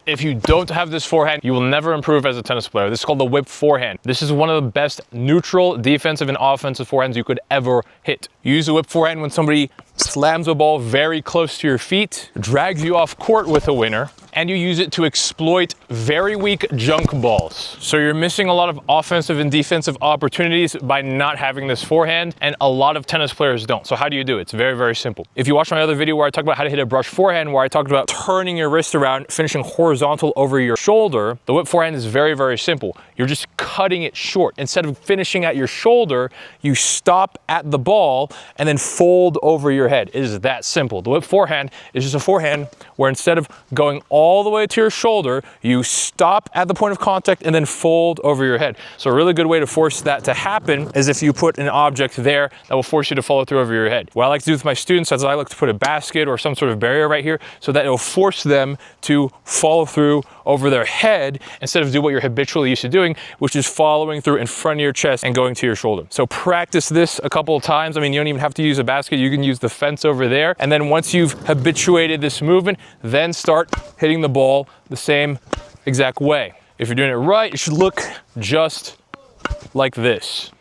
If you don't have this forehand, you will never improve as a tennis player. This is called the Whip Forehand. This is one of the best neutral, defensive, and offensive forehands you could ever hit. You use the Whip Forehand when somebody slams a ball very close to your feet, drags you off court with a winner, and you use it to exploit very weak junk balls. So you're missing a lot of offensive and defensive opportunities by not having this forehand, and a lot of tennis players don't. So how do you do it? It's very, very simple. If you watch my other video where I talked about how to hit a brush forehand, where I talked about turning your wrist around, finishing horizontal over your shoulder, the Whip Forehand is very, very simple. You're just cutting it short. Instead of finishing at your shoulder, you stop at the ball and then fold over your head. It is that simple. The Whip Forehand is just a forehand where instead of going all the way to your shoulder, you stop at the point of contact and then fold over your head. So a really good way to force that to happen is if you put an object there that will force you to follow through over your head. What I like to do with my students is I like to put a basket or some sort of barrier right here so that it will force them to follow through over their head instead of do what you're habitually used to doing, which is following through in front of your chest and going to your shoulder. So practice this a couple of times. I mean, you don't even have to use a basket. You can use the fence over there. And then once you've habituated this movement, then start hitting the ball the same exact way. If you're doing it right, it should look just like this.